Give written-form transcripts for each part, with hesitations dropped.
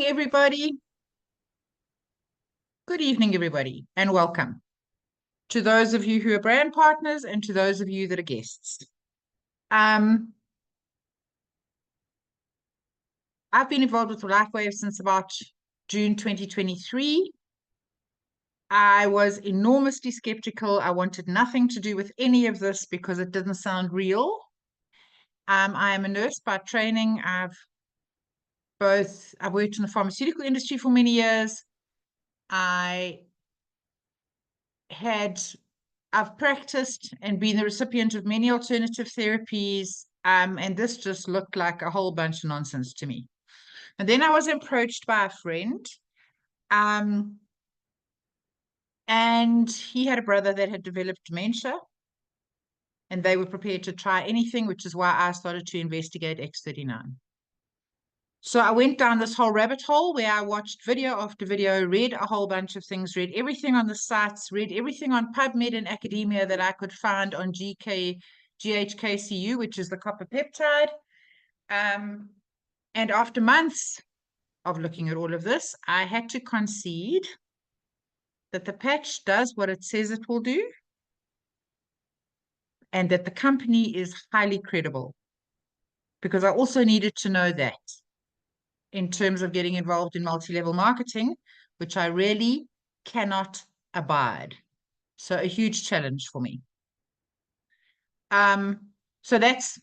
Everybody. Good evening, everybody, and welcome to those of you who are brand partners and to those of you that are guests. I've been involved with LifeWave since about June 2023. I was enormously skeptical. I wanted nothing to do with any of this because it didn't sound real. I am a nurse by training. I've worked in the pharmaceutical industry for many years. I've practiced and been the recipient of many alternative therapies, and this just looked like a whole bunch of nonsense to me. And then I was approached by a friend, and he had a brother that had developed dementia, and they were prepared to try anything, which is why I started to investigate X39. So I went down this whole rabbit hole where I watched video after video, read a whole bunch of things, read everything on the sites, read everything on PubMed and academia that I could find on GHKCU, which is the copper peptide. And after months of looking at all of this, I had to concede that the patch does what it says it will do, and that the company is highly credible, because I also needed to know that in terms of getting involved in multi-level marketing, which I really cannot abide. So a huge challenge for me. So that's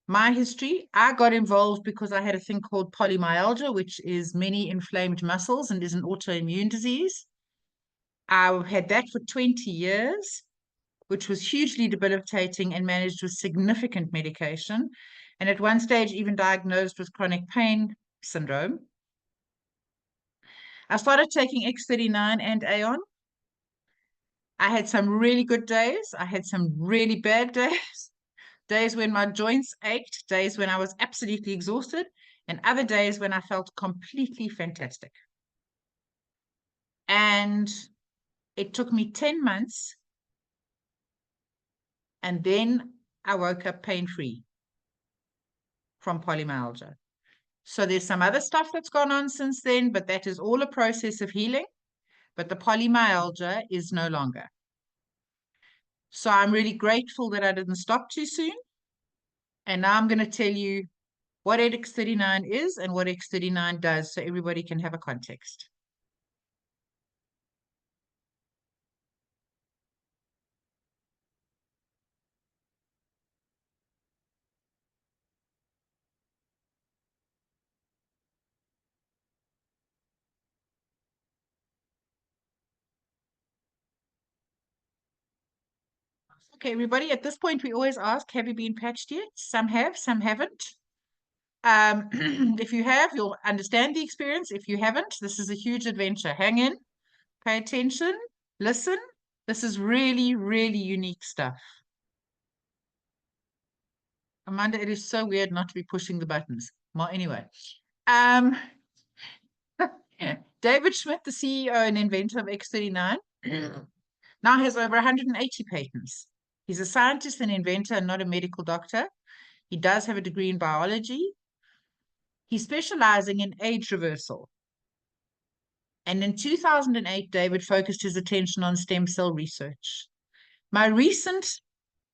my history. I got involved because I had a thing called polymyalgia, which is many inflamed muscles and is an autoimmune disease. I had that for 20 years, which was hugely debilitating and managed with significant medication. And at one stage, even diagnosed with chronic pain syndrome. I started taking X39 and Aeon. I had some really good days. I had some really bad days. Days when my joints ached, days when I was absolutely exhausted, and other days when I felt completely fantastic. And it took me 10 months, and then I woke up pain-free from polymyalgia. So there's some other stuff that's gone on since then, but that is all a process of healing. But the polymyalgia is no longer. So I'm really grateful that I didn't stop too soon. And now I'm going to tell you what X39 is and what X39 does so everybody can have a context. Okay, everybody, at this point, we always ask, have you been patched yet? Some have, some haven't. If you have, you'll understand the experience. If you haven't, this is a huge adventure. Hang in, pay attention, listen. This is really, really unique stuff. Amanda, it is so weird not to be pushing the buttons. Well, anyway. David Schmidt, the CEO and inventor of X39, now has over 180 patents. He's a scientist and inventor and not a medical doctor. He does have a degree in biology. He's specializing in age reversal. And in 2008, David focused his attention on stem cell research. My recent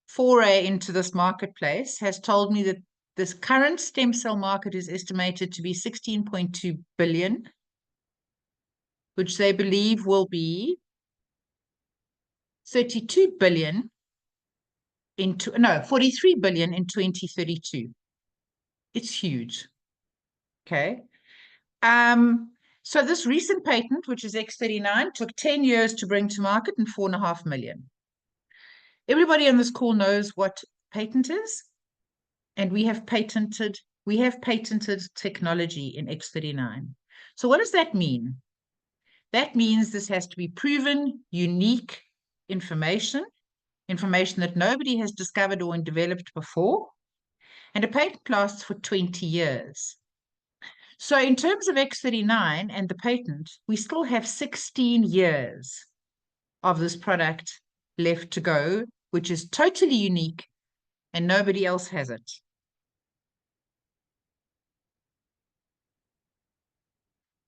foray into this marketplace has told me that this current stem cell market is estimated to be 16.2 billion, which they believe will be 32 billion 43 billion in 2032. It's huge. Okay. So this recent patent, which is X39, took 10 years to bring to market and 4.5 million. Everybody on this call knows what patent is, and we have patented technology in X39. So what does that mean? That means this has to be proven, unique information that nobody has discovered or developed before, and a patent lasts for 20 years. So in terms of X39 and the patent, we still have 16 years of this product left to go, which is totally unique and nobody else has it.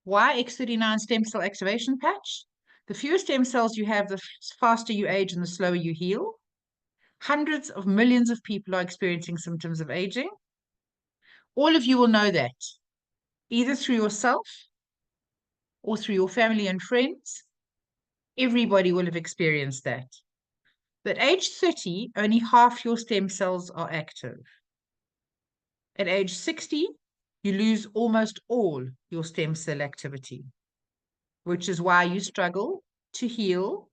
Why X39 stem cell activation patch? The fewer stem cells you have, the faster you age and the slower you heal. Hundreds of millions of people are experiencing symptoms of aging. All of you will know that, either through yourself or through your family and friends. Everybody will have experienced that. But at age 30, only half your stem cells are active. At age 60, you lose almost all your stem cell activity, which is why you struggle to heal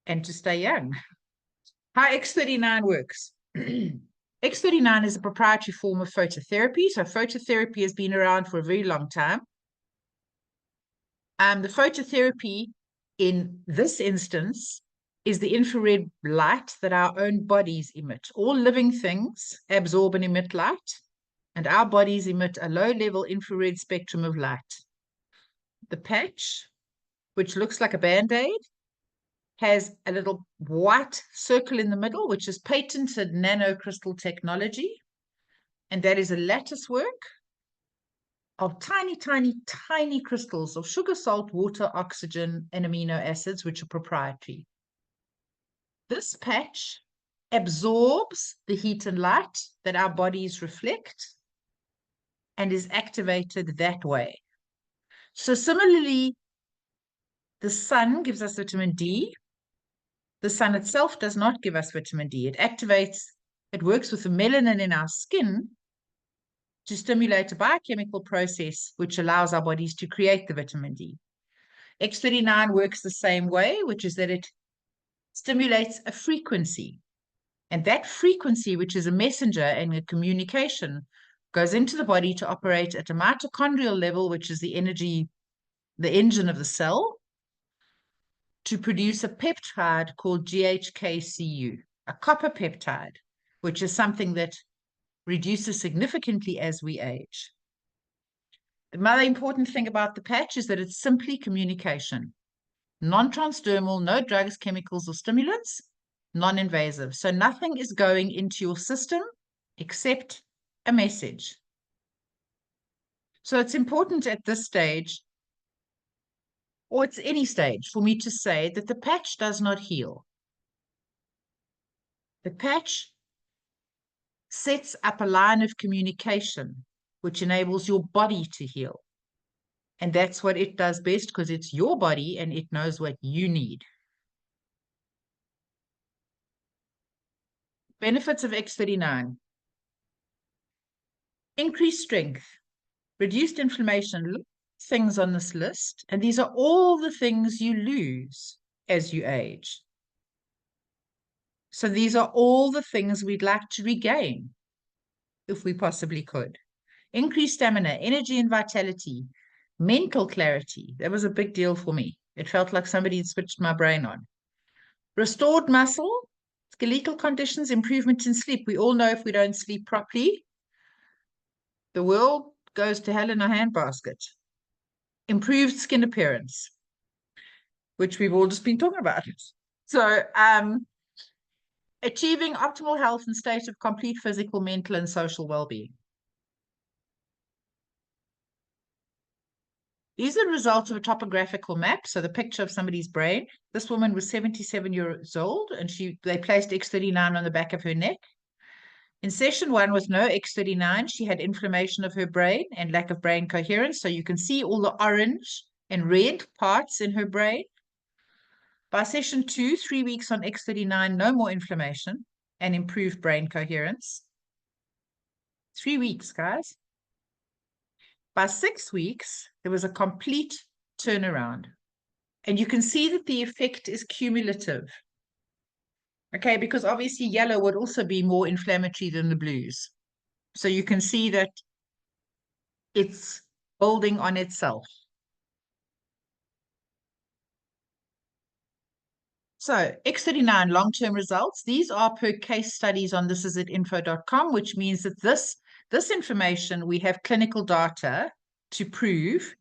and to stay young. How X39 works. X39 is a proprietary form of phototherapy. So phototherapy has been around for a very long time. The phototherapy in this instance is the infrared light that our own bodies emit. All living things absorb and emit light, and our bodies emit a low-level infrared spectrum of light. The patch, which looks like a Band-Aid, has a little white circle in the middle, which is patented nanocrystal technology, and that is a lattice work of tiny, tiny, tiny crystals of sugar, salt, water, oxygen, and amino acids, which are proprietary. This patch absorbs the heat and light that our bodies reflect and is activated that way. So similarly, the sun gives us vitamin D. The sun itself does not give us vitamin D. It works with the melanin in our skin to stimulate a biochemical process which allows our bodies to create the vitamin D. X39 works the same way, which is that it stimulates a frequency. And that frequency, which is a messenger and a communication, goes into the body to operate at a mitochondrial level, which is the engine of the cell, to produce a peptide called GHKCU, a copper peptide, which is something that reduces significantly as we age. The other important thing about the patch is that it's simply communication. Non-transdermal, no drugs, chemicals, or stimulants, non-invasive. So nothing is going into your system except a message. So it's important at this stage, or it's any stage, for me to say that the patch does not heal. The patch sets up a line of communication which enables your body to heal. And that's what it does best, because it's your body and it knows what you need. Benefits of X39. Increased strength, reduced inflammation, things on this list, and these are all the things you lose as you age. So these are all the things we'd like to regain, if we possibly could. Increased stamina, energy and vitality, mental clarity. That was a big deal for me. It felt like somebody had switched my brain on. Restored muscle, skeletal conditions, improvement in sleep. We all know if we don't sleep properly, the world goes to hell in a handbasket. Improved skin appearance, which we've all just been talking about. So, achieving optimal health and state of complete physical, mental, and social well-being. These are the results of a topographical map. So the picture of somebody's brain. This woman was 77 years old, and they placed X39 on the back of her neck. In session 1 with no X39, she had inflammation of her brain and lack of brain coherence. So you can see all the orange and red parts in her brain. By session 2, 3 weeks on X39, no more inflammation and improved brain coherence. 3 weeks, guys. By 6 weeks, there was a complete turnaround. And you can see that the effect is cumulative. Okay, because obviously yellow would also be more inflammatory than the blues. So you can see that it's building on itself. So X39 long-term results. These are per case studies on thisisit.info.com, which means that this information we have clinical data to prove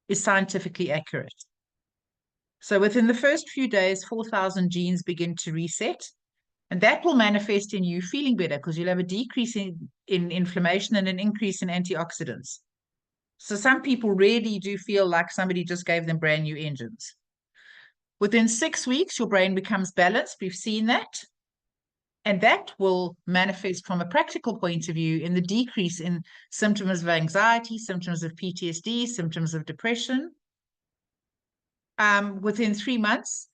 is scientifically accurate. So within the first few days, 4,000 genes begin to reset, and that will manifest in you feeling better because you'll have a decrease in inflammation and an increase in antioxidants. So some people really do feel like somebody just gave them brand new engines. Within 6 weeks, your brain becomes balanced. We've seen that. And that will manifest from a practical point of view in the decrease in symptoms of anxiety, symptoms of PTSD, symptoms of depression. Within 3 months,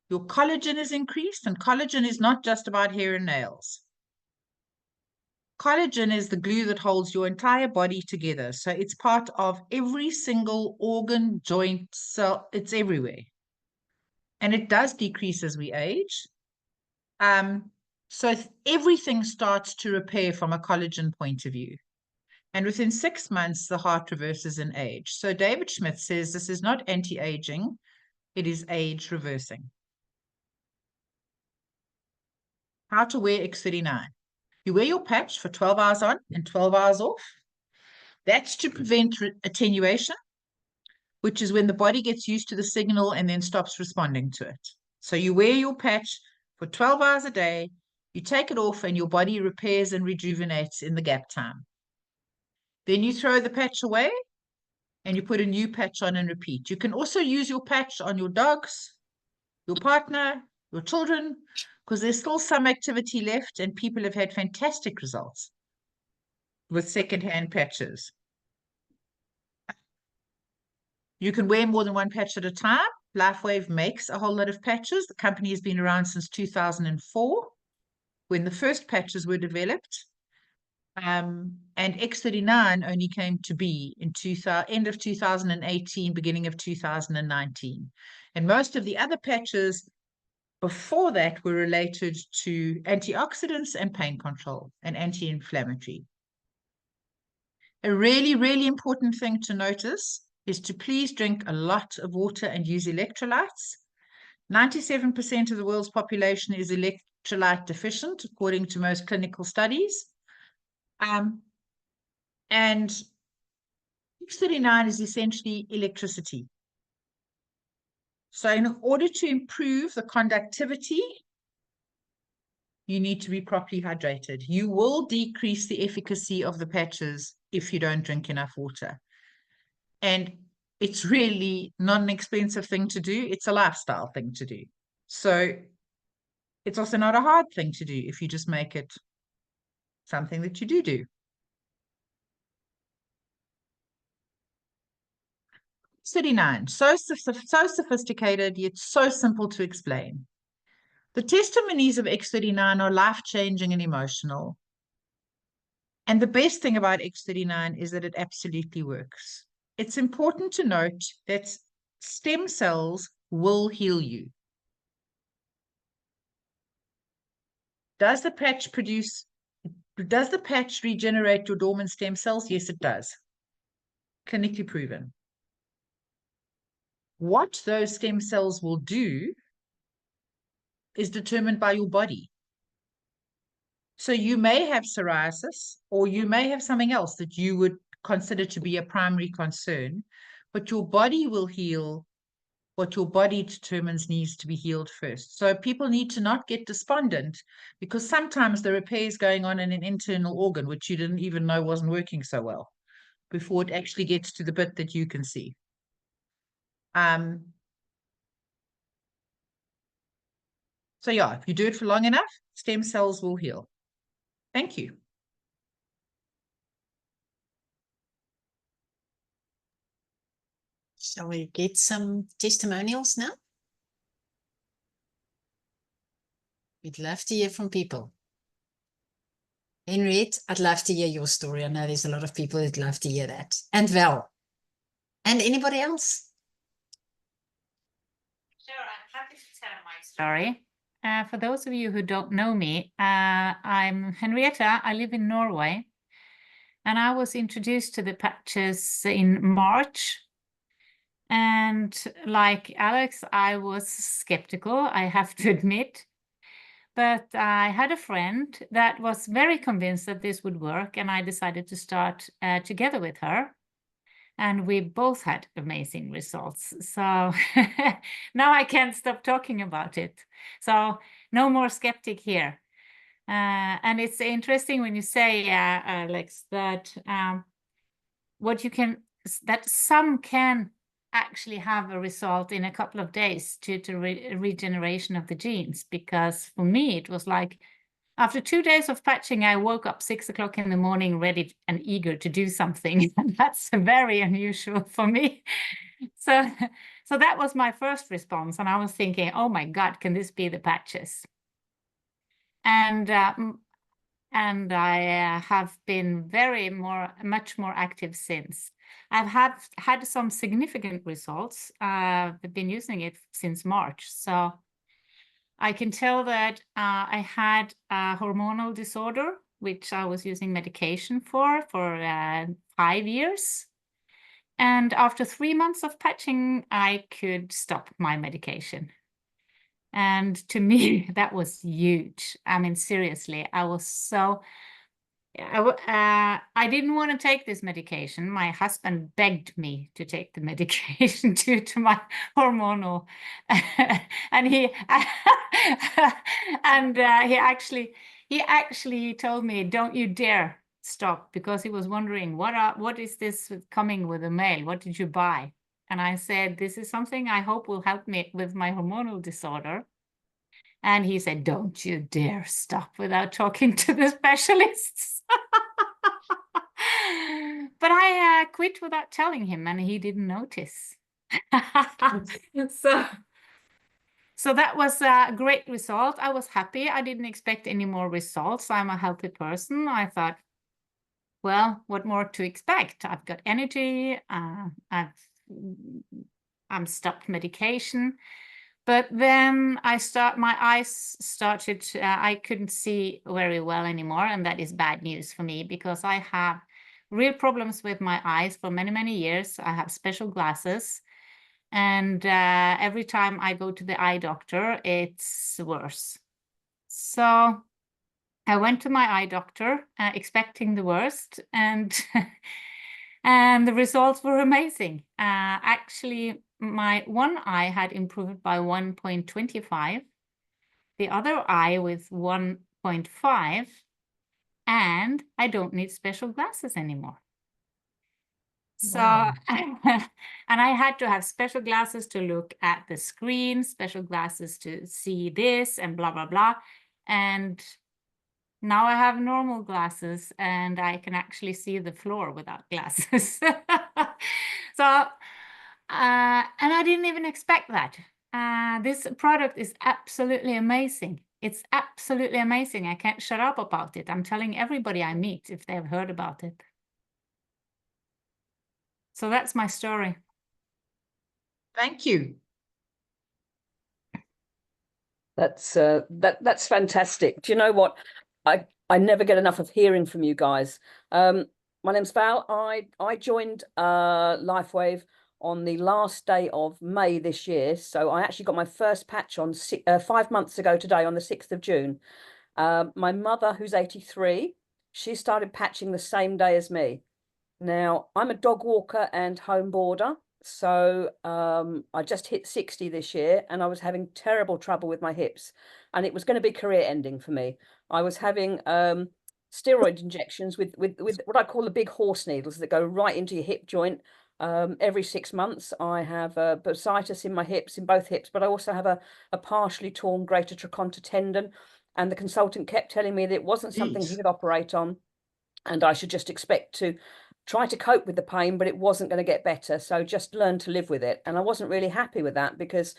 your collagen is increased, and collagen is not just about hair and nails. Collagen is the glue that holds your entire body together. So it's part of every single organ, joint, cell. It's everywhere. And it does decrease as we age. So everything starts to repair from a collagen point of view. And within 6 months, the heart reverses in age. So David Schmidt says this is not anti-aging, it is age reversing. How to wear X39. You wear your patch for 12 hours on and 12 hours off. That's to prevent attenuation, which is when the body gets used to the signal and then stops responding to it. So you wear your patch for 12 hours a day, you take it off, and your body repairs and rejuvenates in the gap time. Then you throw the patch away and you put a new patch on and repeat. You can also use your patch on your dogs, your partner, your children, because there's still some activity left, and people have had fantastic results with secondhand patches. You can wear more than one patch at a time. LifeWave makes a whole lot of patches. The company has been around since 2004, when the first patches were developed. And X39 only came to be in end of 2018, beginning of 2019. And most of the other patches before that were related to antioxidants and pain control and anti-inflammatory. A really, really important thing to notice is to please drink a lot of water and use electrolytes. 97% of the world's population is electrolyte deficient, according to most clinical studies. And X39 is essentially electricity. So in order to improve the conductivity, you need to be properly hydrated. You will decrease the efficacy of the patches if you don't drink enough water. And it's really not an expensive thing to do. It's a lifestyle thing to do. So it's also not a hard thing to do if you just make it something that you do. X39, so sophisticated, yet so simple to explain. The testimonies of X39 are life-changing and emotional. And the best thing about X39 is that it absolutely works. It's important to note that stem cells will heal you. Does the patch regenerate your dormant stem cells? Yes, it does. Clinically proven. What those stem cells will do is determined by your body. So you may have psoriasis, or you may have something else that you would consider to be a primary concern, but your body will heal what your body determines needs to be healed first. So people need to not get despondent, because sometimes the repair is going on in an internal organ which you didn't even know wasn't working so well before it actually gets to the bit that you can see. So yeah, if you do it for long enough, stem cells will heal. Thank you. Shall we get some testimonials now? We'd love to hear from people. Henriette, I'd love to hear your story. I know there's a lot of people who'd love to hear that. And Val. And anybody else? Sure, I'm happy to tell my story. For those of you who don't know me, I'm Henrietta. I live in Norway. And I was introduced to the patches in March. And like Alex, I was skeptical, I have to admit. But I had a friend that was very convinced that this would work, and I decided to start together with her. And we both had amazing results. So now I can't stop talking about it. So no more skeptic here. And it's interesting when you say, Alex, that what you can that some can actually have a result in a couple of days due to regeneration of the genes. Because for me, it was like after 2 days of patching, I woke up 6 o'clock in the morning, ready and eager to do something. And that's very unusual for me. So that was my first response. And I was thinking, oh my God, can this be the patches? And I have been much more active since. I've had some significant results. I've been using it since March. So I can tell that I had a hormonal disorder, which I was using medication for 5 years. And after 3 months of patching, I could stop my medication. And to me, that was huge. I mean, seriously, I was so... I didn't want to take this medication. My husband begged me to take the medication due to my hormonal, and he he actually told me, "Don't you dare stop," because he was wondering what is this coming with the mail? What did you buy? And I said, "This is something I hope will help me with my hormonal disorder." And he said, "Don't you dare stop without talking to the specialists." But I quit without telling him, and he didn't notice. So that was a great result. I was happy. I didn't expect any more results. I'm a healthy person. I thought, well, what more to expect? I've got energy. I'm stopped medication. But then my eyes started, I couldn't see very well anymore. And that is bad news for me, because I have real problems with my eyes for many, many years. I have special glasses. And every time I go to the eye doctor, it's worse. So I went to my eye doctor expecting the worst. And, and the results were amazing. Actually, my one eye had improved by 1.25, the other eye with 1.5, and I don't need special glasses anymore. So, Wow. and I had to have special glasses to look at the screen, special glasses to see this, and blah, blah, blah. And now I have normal glasses, and I can actually see the floor without glasses. So, and I didn't even expect that. This product is absolutely amazing. It's absolutely amazing. I can't shut up about it. I'm telling everybody I meet if they've heard about it. So that's my story. Thank you. That's fantastic. Do you know what? I never get enough of hearing from you guys. My name's Val. I joined LifeWave on the last day of May this year. So I actually got my first patch on 5 months ago today, on the 6th of June. My mother, who's 83, she started patching the same day as me. Now, I'm a dog walker and home boarder. So I just hit 60 this year, and I was having terrible trouble with my hips, and it was going to be career ending for me. I was having steroid injections with what I call the big horse needles that go right into your hip joint every 6 months. I have bursitis in my hips, in both hips, but I also have a partially torn greater trochanter tendon, and the consultant kept telling me that it wasn't something he could operate on, and I should just expect to try to cope with the pain, but it wasn't going to get better. So just learn to live with it. And I wasn't really happy with that, because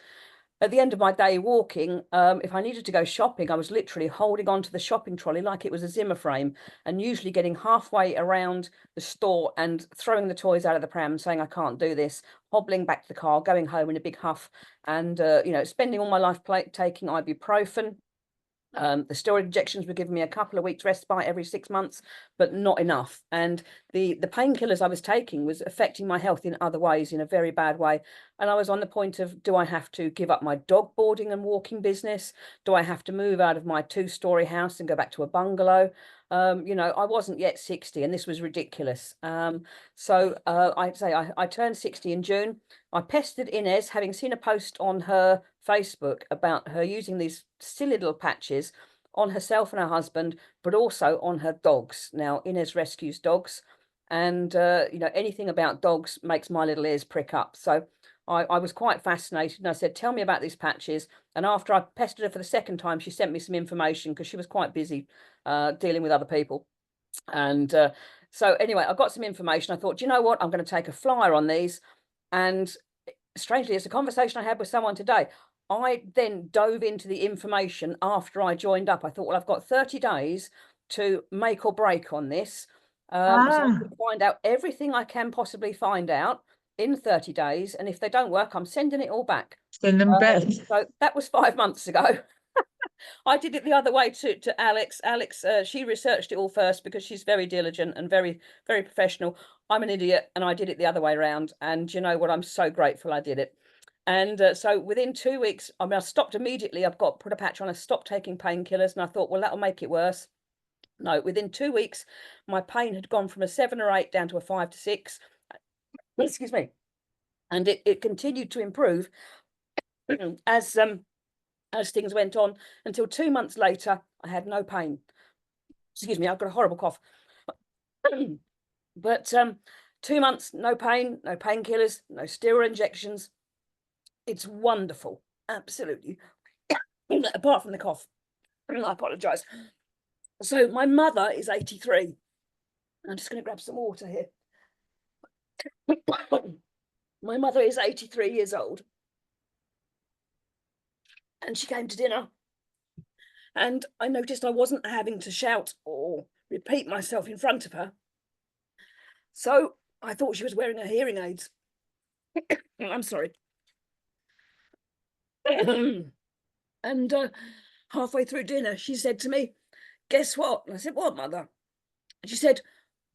at the end of my day walking, if I needed to go shopping, I was literally holding on to the shopping trolley like it was a Zimmer frame, and usually getting halfway around the store and throwing the toys out of the pram and saying, I can't do this, hobbling back to the car, going home in a big huff, and, you know, spending all my life taking ibuprofen. The steroid injections were giving me a couple of weeks respite every 6 months, but not enough. And the painkillers I was taking was affecting my health in other ways, in a very bad way. And I was on the point of, do I have to give up my dog boarding and walking business? Do I have to move out of my 2-story house and go back to a bungalow? You know, I wasn't yet 60, and this was ridiculous. So I'd say I turned 60 in June. I pestered Inez, having seen a post on her Facebook about her using these silly little patches on herself and her husband, but also on her dogs. Now, Inez rescues dogs. And, you know, anything about dogs makes my little ears prick up. So I was quite fascinated, and I said, tell me about these patches. And after I pestered her for the second time, she sent me some information because she was quite busy dealing with other people. And so anyway, I got some information. I thought, you know what, I'm going to take a flyer on these. And strangely, it's a conversation I had with someone today. I then dove into the information after I joined up. I thought, well, I've got 30 days to make or break on this. So I can find out everything I can possibly find out in 30 days. And if they don't work, I'm sending it all back. Send them back. So that was 5 months ago. I did it the other way to Alex. Alex, she researched it all first because she's very diligent and very, very professional. I'm an idiot, and I did it the other way around. And you know what? I'm so grateful I did it. And so within 2 weeks, I mean, I stopped immediately. I've got put a patch on. I stopped taking painkillers, and I thought, well, that'll make it worse. No, within 2 weeks, my pain had gone from a 7 or 8 down to a 5 to 6. Excuse me. And it continued to improve as things went on, until 2 months later, I had no pain. Excuse me, I've got a horrible cough. But 2 months, no pain, no painkillers, no steroid injections. It's wonderful, absolutely. Apart from the cough, I apologise. So my mother is 83. I'm just going to grab some water here. My mother is 83 years old. And she came to dinner. And I noticed I wasn't having to shout or repeat myself in front of her. So I thought she was wearing her hearing aids. I'm sorry. And halfway through dinner, she said to me, guess what? And I said, what, Mother? And she said,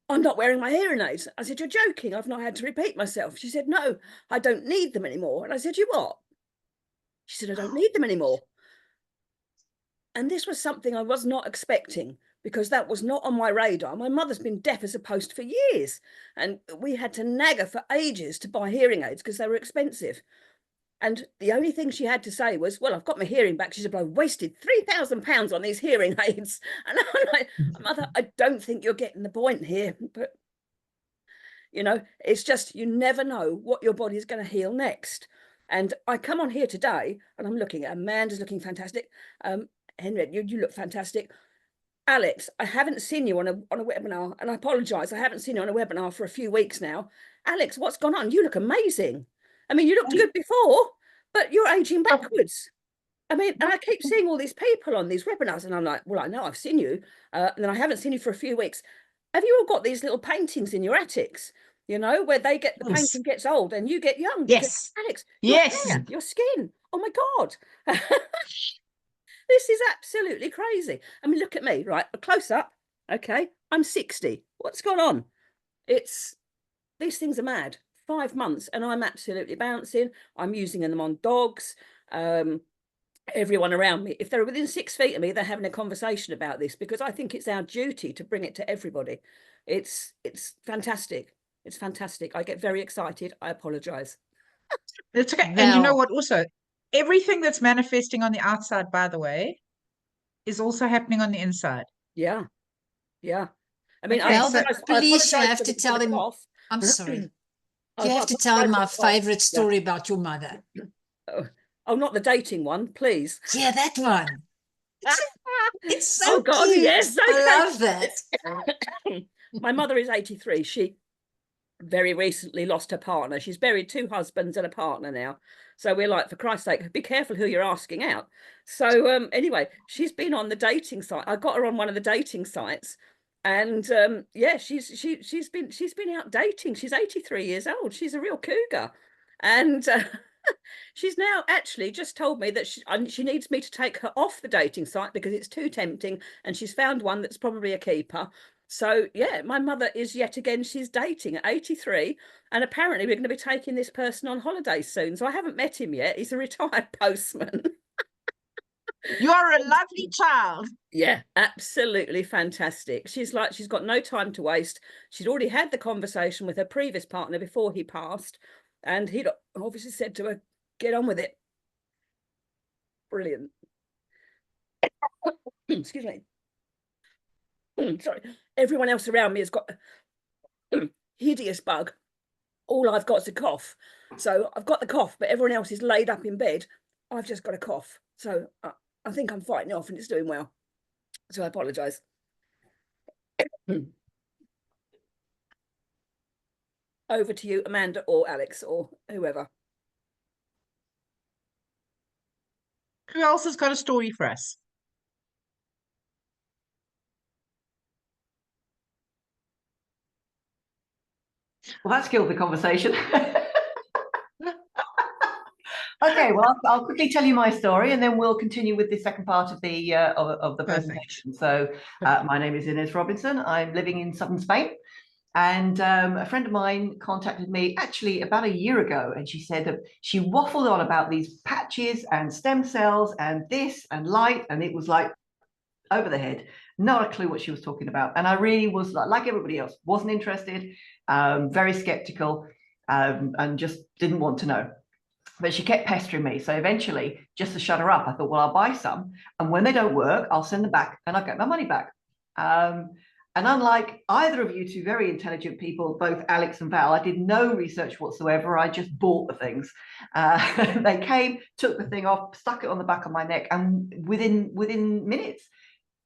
I'm not wearing my hearing aids. I said, you're joking. I've not had to repeat myself. She said, no, I don't need them anymore. And I said, you what? She said, I don't need them anymore. And this was something I was not expecting, because that was not on my radar. My mother's been deaf as a post for years, and we had to nag her for ages to buy hearing aids because they were expensive. And the only thing she had to say was, well, I've got my hearing back. She said, but I wasted £3,000 on these hearing aids. And I'm like, Mother, I don't think you're getting the point here. But, you know, it's just, you never know what your body is going to heal next. And I come on here today and I'm looking at Amanda's looking fantastic. Henriette, you look fantastic. Alex, I haven't seen you on a webinar, and I apologise, I haven't seen you on a webinar for a few weeks now. Alex, what's gone on? You look amazing. I mean, you looked good before, but you're aging backwards. I mean, and I keep seeing all these people on these webinars, and I'm like, well, I know I've seen you, and then I haven't seen you for a few weeks. Have you all got these little paintings in your attics, you know, where they get, the painting gets old and you get young? Yes. Alex, your Yes. hair, your skin, oh my God. This is absolutely crazy. I mean, look at me, right? A close up. Okay, I'm 60. What's gone on? These things are mad. 5 months and I'm absolutely bouncing. I'm using them on dogs. Everyone around me, if they're within 6 feet of me, they're having a conversation about this, because I think it's our duty to bring it to everybody. It's fantastic. It's fantastic. I get very excited. I apologize. It's okay. And you know Well- what? Also, everything that's manifesting on the outside, by the way, is also happening on the inside. Yeah. Yeah. I mean, Okay, Well, so but please, you have to tell them. I'm sorry. You have to tell them my favorite story about your mother. Oh, not the dating one, please. Yeah, that one. It's so Oh God, cute. yes, I love that. My mother is 83. She very recently lost her partner. She's buried 2 husbands and a partner now. So we're like, for Christ's sake, be careful who you're asking out. So anyway, she's been on the dating site. I got her on one of the dating sites, and yeah, she's been out dating. She's 83 years old. She's a real cougar, and she's now actually just told me that she needs me to take her off the dating site because it's too tempting, and she's found one that's probably a keeper. So yeah, my mother is yet again, she's dating at 83, and apparently we're going to be taking this person on holiday soon. So I haven't met him yet. He's a retired postman. You are a lovely child. Yeah, absolutely fantastic. She's got no time to waste. She'd already had the conversation with her previous partner before he passed, and he'd obviously said to her, get on with it. Brilliant. Excuse me. Sorry. Everyone else around me has got hideous bug. All I've got is a cough. So I've got the cough, but everyone else is laid up in bed. I've just got a cough. So I think I'm fighting it off and it's doing well. So I apologise. Over to you, Amanda or Alex or whoever. Who else has got a story for us? Well, that's killed the conversation. Okay, well, I'll quickly tell you my story, and then we'll continue with the second part of the Perfect. presentation. So, my name is Inez Robinson. I'm living in southern Spain, and a friend of mine contacted me actually about a year ago, and she said that she waffled on about these patches and stem cells and this and light, and it was like over the head. Not a clue what she was talking about, and I really was like everybody else, wasn't interested, very skeptical, and just didn't want to know. But she kept pestering me. So eventually, just to shut her up, I thought, well, I'll buy some. And when they don't work, I'll send them back and I'll get my money back. And unlike either of you two very intelligent people, both Alex and Val, I did no research whatsoever. I just bought the things. They came, took the thing off, stuck it on the back of my neck. And within minutes,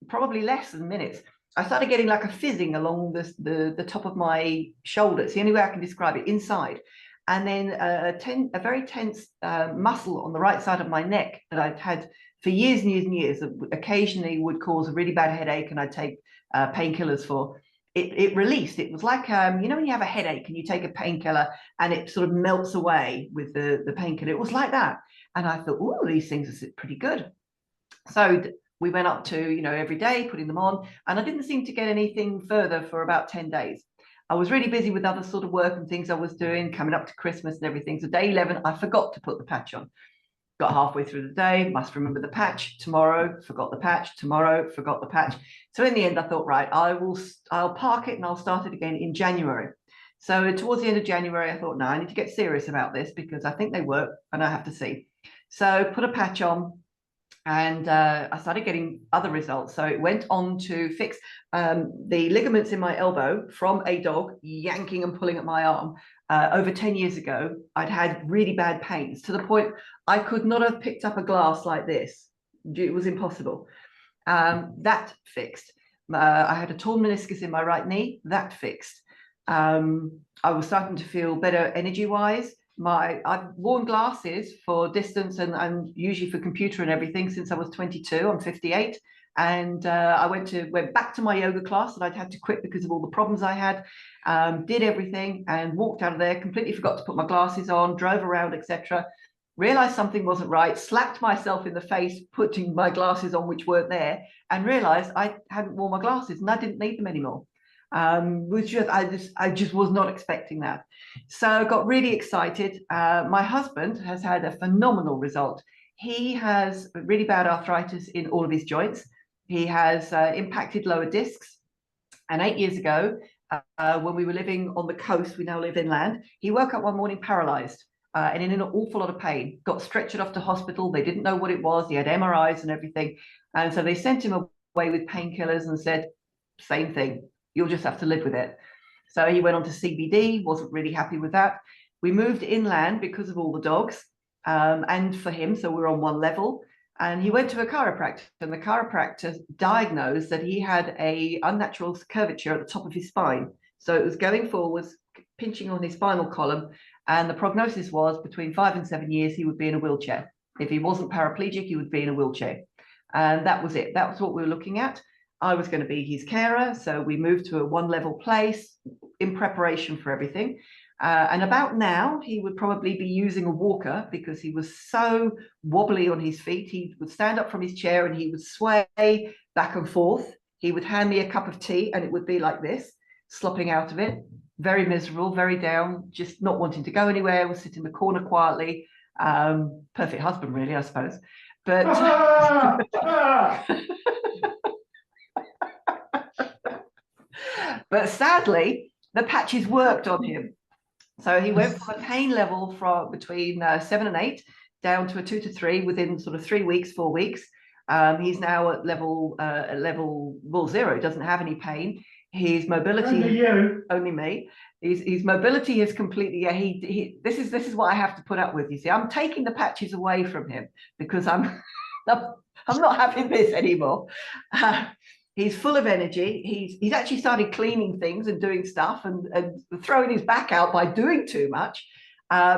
probably less than minutes, I started getting like a fizzing along the top of my shoulder. It's the only way I can describe it, inside. And then a very tense muscle on the right side of my neck that I'd had for years and years and years, that occasionally would cause a really bad headache, and I'd take painkillers for. It released. It was like, you know, when you have a headache and you take a painkiller and it sort of melts away with the painkiller. It was like that. And I thought, oh, these things are pretty good. So we went up to, you know, every day putting them on, and I didn't seem to get anything further for about 10 days. I was really busy with other sort of work and things I was doing, coming up to Christmas and everything. So day 11, I forgot to put the patch on. Got halfway through the day, must remember the patch. Tomorrow, forgot the patch. Tomorrow, forgot the patch. So in the end, I thought, right, I'll park it and I'll start it again in January. So towards the end of January, I thought, no, I need to get serious about this because I think they work and I have to see. So put a patch on, and I started getting other results. So it went on to fix the ligaments in my elbow from a dog yanking and pulling at my arm. Over 10 years ago, I'd had really bad pains to the point I could not have picked up a glass like this. It was impossible. That fixed. I had a torn meniscus in my right knee. That fixed. I was starting to feel better energy-wise. I've worn glasses for distance and usually for computer and everything since I was 22. I'm 58, and I went back to my yoga class that I'd had to quit because of all the problems I had. Did everything and walked out of there, completely forgot to put my glasses on, drove around, etc. Realized something wasn't right, slapped myself in the face putting my glasses on which weren't there, and realized I hadn't worn my glasses and I didn't need them anymore. Which I just was not expecting that. So got really excited. My husband has had a phenomenal result. He has really bad arthritis in all of his joints. He has impacted lower discs. And 8 years ago, when we were living on the coast, we now live inland, he woke up one morning paralyzed and in an awful lot of pain, got stretchered off to hospital. They didn't know what it was. He had MRIs and everything. And so they sent him away with painkillers and said, same thing. You'll just have to live with it. So he went on to CBD, wasn't really happy with that. We moved inland because of all the dogs and for him, so we're on one level. And he went to a chiropractor, and the chiropractor diagnosed that he had a unnatural curvature at the top of his spine. So it was going forwards, pinching on his spinal column, and the prognosis was between 5 and 7 years he would be in a wheelchair. If he wasn't paraplegic, he would be in a wheelchair. And that was it. That was what we were looking at. I was going to be his carer, so we moved to a one-level place in preparation for everything. And about now, he would probably be using a walker because he was so wobbly on his feet. He would stand up from his chair and he would sway back and forth. He would hand me a cup of tea and it would be like this, slopping out of it. Very miserable, very down, just not wanting to go anywhere, would sit in the corner quietly. Perfect husband, really, I suppose. But but sadly, the patches worked on him. So he went from a pain level from between 7 and 8 down to a 2 to 3 within sort of 3 weeks, 4 weeks. He's now at level 0. He doesn't have any pain. His mobility, only me. His mobility is completely, this is what I have to put up with. You see, I'm taking the patches away from him because I'm not having this anymore. He's full of energy. He's actually started cleaning things and doing stuff and throwing his back out by doing too much.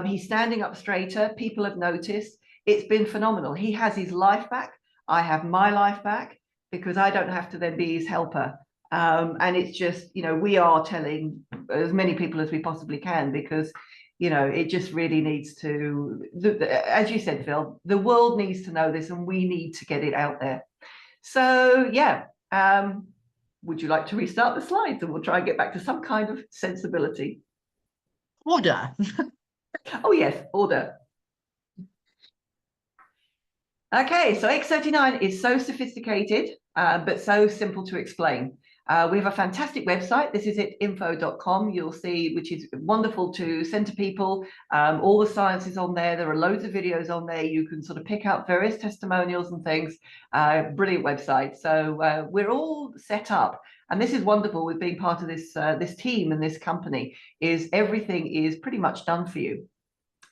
He's standing up straighter. People have noticed. It's been phenomenal. He has his life back. I have my life back because I don't have to then be his helper. And it's just, you know, we are telling as many people as we possibly can because, you know, it just really needs to, as you said, Phil, the world needs to know this and we need to get it out there. So, yeah. Would you like to restart the slides and we'll try and get back to some kind of sensibility? Order. Oh, yes, order. Okay, so X39 is so sophisticated, but so simple to explain. We have a fantastic website. This is info.com. You'll see, which is wonderful to send to people. All the science is on there. There are loads of videos on there. You can sort of pick out various testimonials and things. Brilliant website. So we're all set up. And this is wonderful with being part of this, this team and this company, is everything is pretty much done for you.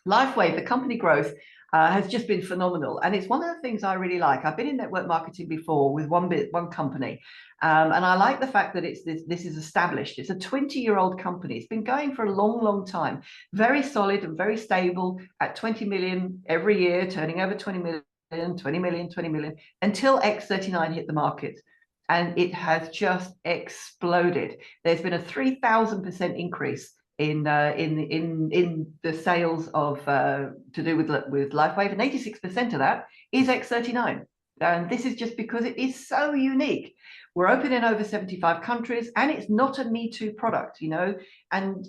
LifeWave, the company growth, has just been phenomenal. And it's one of the things I really like. I've been in network marketing before with one company. And I like the fact that this is established. It's a 20-year-old company. It's been going for a long, long time. Very solid and very stable at 20 million every year, turning over 20 million, 20 million, 20 million, until X39 hit the market. And it has just exploded. There's been a 3,000% increase in the sales of to do with LifeWave, and 86% of that is X39. And this is just because it is so unique. We're open in over 75 countries, and it's not a Me Too product, you know. And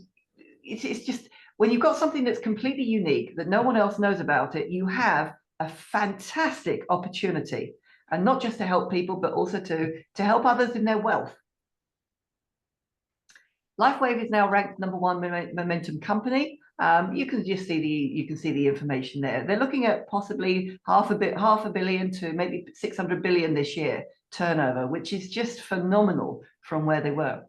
it's just, when you've got something that's completely unique that no one else knows about it, you have a fantastic opportunity, and not just to help people, but also to help others in their wealth. LifeWave is now ranked #1 momentum company. You can just see the information there. They're looking at possibly half a billion to maybe 600 billion this year turnover, which is just phenomenal from where they were.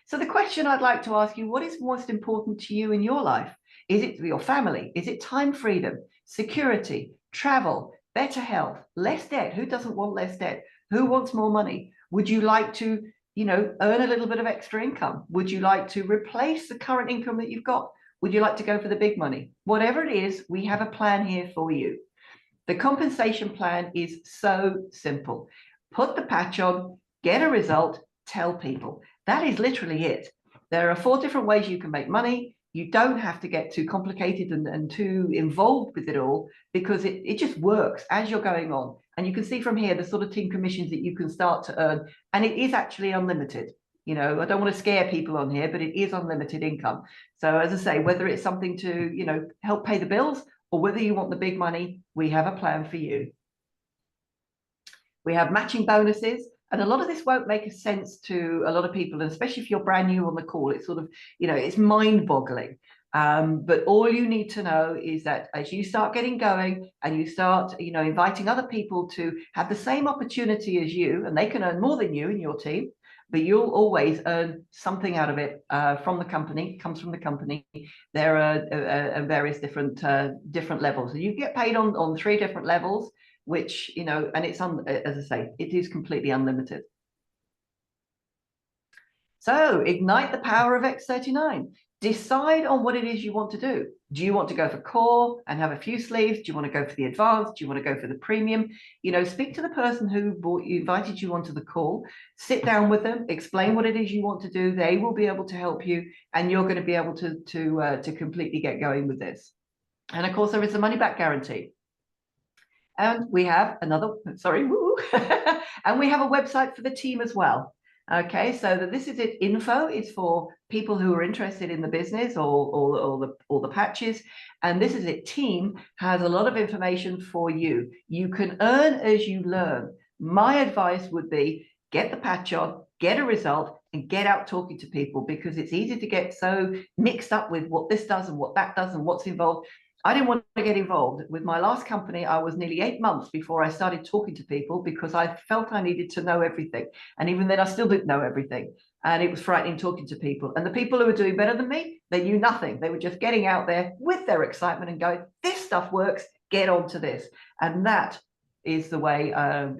So the question I'd like to ask you: what is most important to you in your life? Is it your family? Is it time freedom, security, travel, better health, less debt? Who doesn't want less debt? Who wants more money? Would you like to, you know, earn a little bit of extra income? Would you like to replace the current income that you've got? Would you like to go for the big money? Whatever it is, we have a plan here for you. The compensation plan is so simple. Put the patch on, get a result, tell people. That is literally it. There are 4 different ways you can make money. You don't have to get too complicated and too involved with it all, because it just works as you're going on. And you can see from here the sort of team commissions that you can start to earn. And it is actually unlimited. You know, I don't want to scare people on here, but it is unlimited income. So as I say, whether it's something to, you know, help pay the bills, or whether you want the big money, we have a plan for you. We have matching bonuses. And a lot of this won't make a sense to a lot of people, and especially if you're brand new on the call, it's sort of, you know, it's mind-boggling. But all you need to know is that as you start getting going and you start, you know, inviting other people to have the same opportunity as you, and they can earn more than you in your team, but you'll always earn something out of it from the company, comes from the company. There are various different levels. So you get paid on 3 different levels, which, you know, and it's as I say, it is completely unlimited. So ignite the power of X39. Decide on what it is you want to do. Do you want to go for core and have a few sleeves? Do you want to go for the advanced? Do you want to go for the premium? You know, speak to the person who invited you onto the call. Sit down with them, explain what it is you want to do. They will be able to help you, and you're going to be able to completely get going with this. And of course, there is a money back guarantee. And we have another, sorry, woo, and we have a website for the team as well. Okay, so this is it. Info is for people who are interested in the business or the patches, and this is it. Team has a lot of information for you. You can earn as you learn. My advice would be get the patch on, get a result, and get out talking to people, because it's easy to get so mixed up with what this does and what that does and what's involved. I didn't want to get involved. With my last company, I was nearly 8 months before I started talking to people, because I felt I needed to know everything. And even then, I still didn't know everything. And it was frightening talking to people. And the people who were doing better than me, they knew nothing. They were just getting out there with their excitement and going, this stuff works, get on to this. And that is the way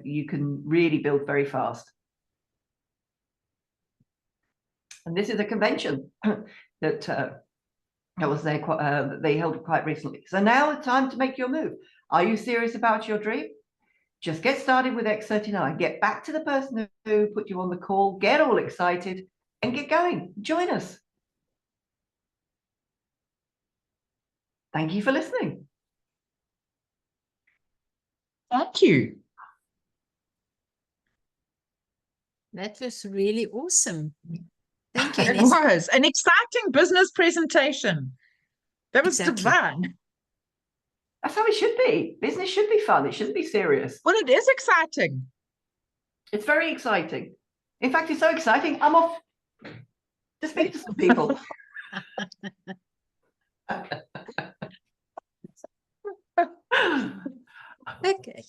you can really build very fast. And this is a convention that was there. They held it quite recently. So now it's time to make your move. Are you serious about your dream? Just get started with X39. Get back to the person who put you on the call. Get all excited and get going. Join us. Thank you for listening. Thank you. That was really awesome. Thank you, It Inez. was an exciting business presentation. That was Exactly. divine. That's how it should be. Business should be fun. It shouldn't be serious. Well, it is exciting. It's very exciting. In fact, it's so exciting, I'm off to speak to some people. Okay.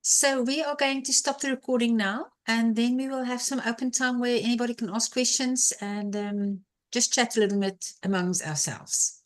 So we are going to stop the recording now, and then we will have some open time where anybody can ask questions and just chat a little bit amongst ourselves.